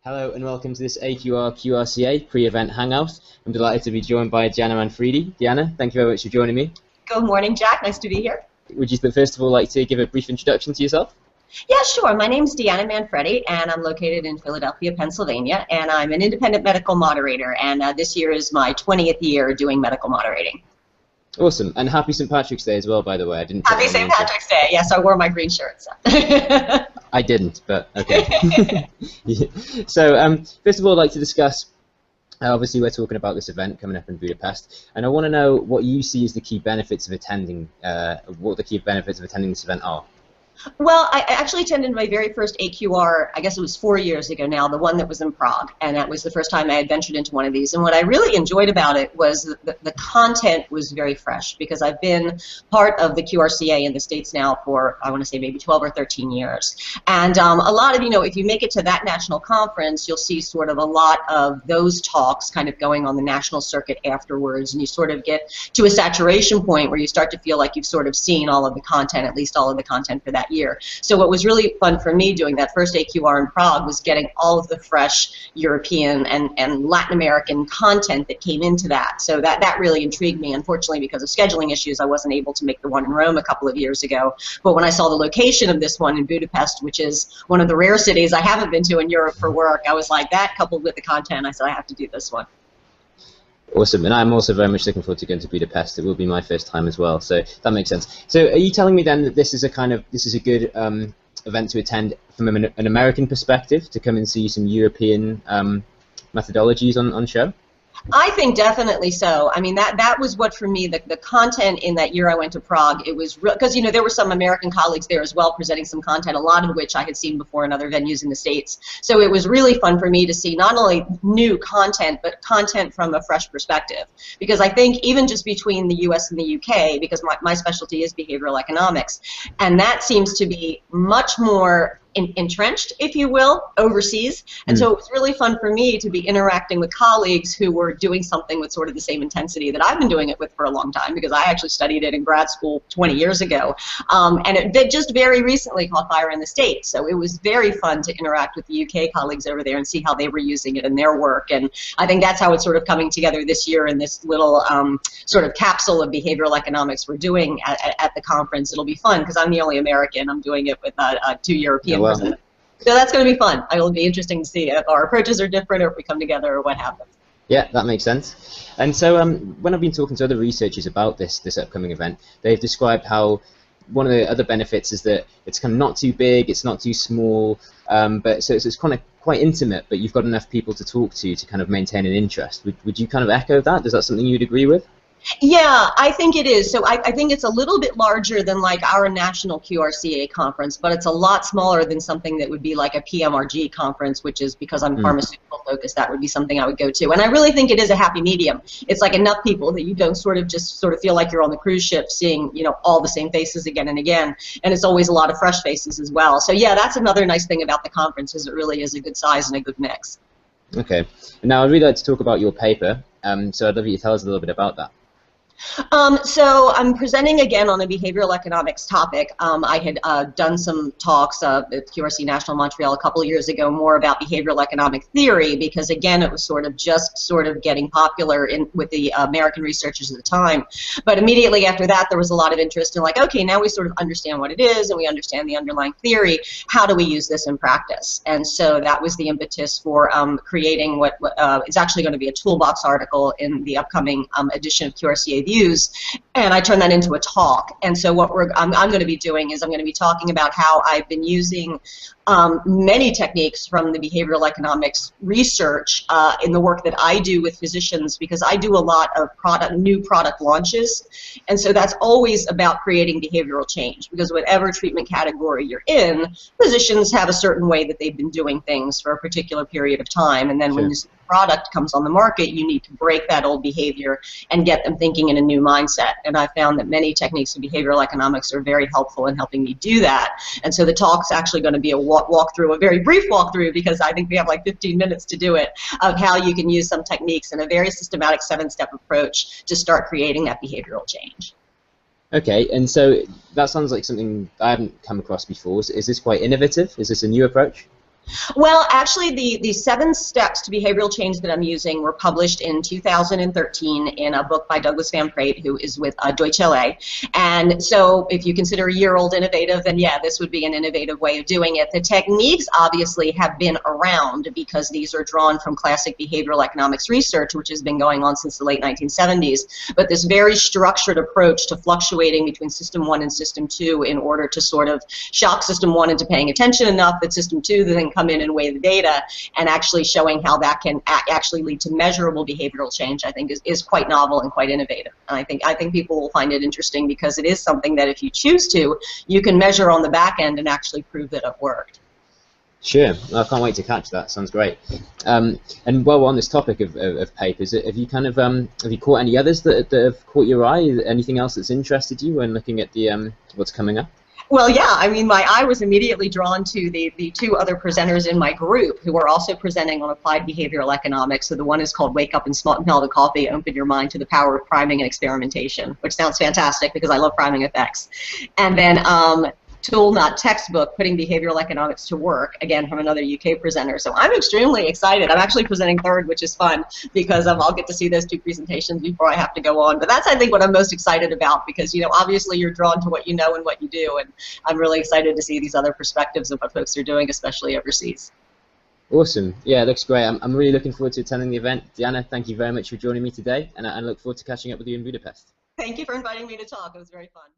Hello and welcome to this AQR QRCA pre-event hangout. I'm delighted to be joined by Deanna Manfredi. Deanna, thank you very much for joining me. Good morning, Jack. Nice to be here. Would you first of all like to give a brief introduction to yourself? Yeah, sure. My name's Deanna Manfredi, and I'm located in Philadelphia, Pennsylvania, and I'm an independent medical moderator, and this year is my 20th year doing medical moderating. Awesome, and happy St. Patrick's Day as well, by the way. I didn't. Happy St. Patrick's Day. Yes, I wore my green shirt. So. I didn't, but okay. So, first of all, I'd like to discuss, obviously we're talking about this event coming up in Budapest, and I want to know what you see as the key benefits of attending, this event are. Well, I actually attended my very first AQR, I guess it was 4 years ago now, the one that was in Prague, and that was the first time I had ventured into one of these. And what I really enjoyed about it was the content was very fresh, because I've been part of the QRCA in the States now for, I want to say, maybe 12 or 13 years. And a lot of, if you make it to that national conference, you'll see sort of a lot of those talks kind of going on the national circuit afterwards, and you sort of get to a saturation point where you start to feel like you've sort of seen all of the content, at least all of the content for that year. So what was really fun for me doing that first AQR in Prague was getting all of the fresh European and Latin American content that came into that. So that really intrigued me. Unfortunately, because of scheduling issues, I wasn't able to make the one in Rome a couple of years ago. But when I saw the location of this one in Budapest, which is one of the rare cities I haven't been to in Europe for work, I was like, that coupled with the content, I said, I have to do this one. Awesome, and I'm also very much looking forward to going to Budapest. It will be my first time as well, so that makes sense. So, are you telling me then that this is a good event to attend from an American perspective, to come and see some European methodologies on show? I think definitely so. I mean, that was what, for me, the content in that year I went to Prague, it was real, because, there were some American colleagues there as well presenting some content, a lot of which I had seen before in other venues in the States. So it was really fun for me to see not only new content, but content from a fresh perspective. Because I think even just between the US and the UK, because my specialty is behavioral economics, and that seems to be much more entrenched, if you will, overseas. And so it was really fun for me to be interacting with colleagues who were doing something with sort of the same intensity that I've been doing it with for a long time, because I actually studied it in grad school 20 years ago. And it just very recently caught fire in the States. So it was very fun to interact with the UK colleagues over there and see how they were using it in their work. And I think that's how it's sort of coming together this year in this little sort of capsule of behavioral economics we're doing at the conference. It'll be fun because I'm the only American. I'm doing it with 2 European. So that's going to be fun. It'll be interesting to see if our approaches are different, or if we come together, or what happens. Yeah, that makes sense. And so when I've been talking to other researchers about this upcoming event, they've described how one of the other benefits is that it's kind of not too big, it's not too small, but so it's kind of quite intimate, but you've got enough people to talk to kind of maintain an interest. Would you kind of echo that? Is that something you'd agree with? Yeah, I think it is. So I think it's a little bit larger than like our national QRCA conference, but it's a lot smaller than something that would be like a PMRG conference, which is, because I'm pharmaceutical focused, that would be something I would go to. And I really think it is a happy medium. It's like enough people that you don't sort of feel like you're on the cruise ship seeing, all the same faces again and again. And it's always a lot of fresh faces as well. So yeah, that's another nice thing about the conference, is it really is a good size and a good mix. Okay. Now I'd really like to talk about your paper. So I'd love you to tell us a little bit about that. So I'm presenting again on a behavioral economics topic. I had done some talks at QRC National Montreal a couple of years ago more about behavioral economic theory, because again it was just getting popular with the American researchers at the time. But immediately after that there was a lot of interest in, like, okay, now we sort of understand what it is and we understand the underlying theory. How do we use this in practice? And so that was the impetus for creating what is actually going to be a toolbox article in the upcoming edition of QRCA Views, and I turned that into a talk. And so what I'm going to be doing is I'm going to be talking about how I've been using many techniques from the behavioral economics research in the work that I do with physicians, because I do a lot of new product launches, and so that's always about creating behavioral change, because whatever treatment category you're in, physicians have a certain way that they've been doing things for a particular period of time, and then when this product comes on the market, you need to break that old behavior and get them thinking in a new mindset. And I found that many techniques of behavioral economics are very helpful in helping me do that. And so the talk's actually going to be a walkthrough, a very brief walkthrough, because I think we have like 15 minutes to do it, of how you can use some techniques in a very systematic 7-step approach to start creating that behavioral change. Okay, and so that sounds like something I haven't come across before. Is this quite innovative? Is this a new approach? Well, actually, the 7 steps to behavioral change that I'm using were published in 2013 in a book by Douglas Van Praet, who is with Deutsche Welle. And so if you consider a year-old innovative, then yeah, this would be an innovative way of doing it. The techniques obviously have been around because these are drawn from classic behavioral economics research, which has been going on since the late 1970s. But this very structured approach to fluctuating between system 1 and system 2 in order to sort of shock system 1 into paying attention enough that system 2 then come in and weigh the data, and actually showing how that can actually lead to measurable behavioral change, I think is quite novel and quite innovative. And I think people will find it interesting because it is something that if you choose to, you can measure on the back end and actually prove that it worked. Sure, I can't wait to catch that. Sounds great. And while we're on this topic of papers, have you kind of have you caught any others that have caught your eye? Anything else that's interested you when looking at the what's coming up? Well, yeah, I mean, my eye was immediately drawn to the 2 other presenters in my group who are also presenting on applied behavioral economics. So the one is called Wake Up and Smell the Coffee, Open Your Mind to the Power of Priming and Experimentation, which sounds fantastic because I love priming effects. And then Tool, Not Textbook, Putting Behavioral Economics to Work, again from another UK presenter. So I'm extremely excited. I'm actually presenting third, which is fun because I'll get to see those 2 presentations before I have to go on. But that's, I think, what I'm most excited about because, you know, obviously you're drawn to what you know and what you do, and I'm really excited to see these other perspectives of what folks are doing, especially overseas. Awesome. Yeah, it looks great. I'm really looking forward to attending the event. Deanna, thank you very much for joining me today, and I look forward to catching up with you in Budapest. Thank you for inviting me to talk. It was very fun.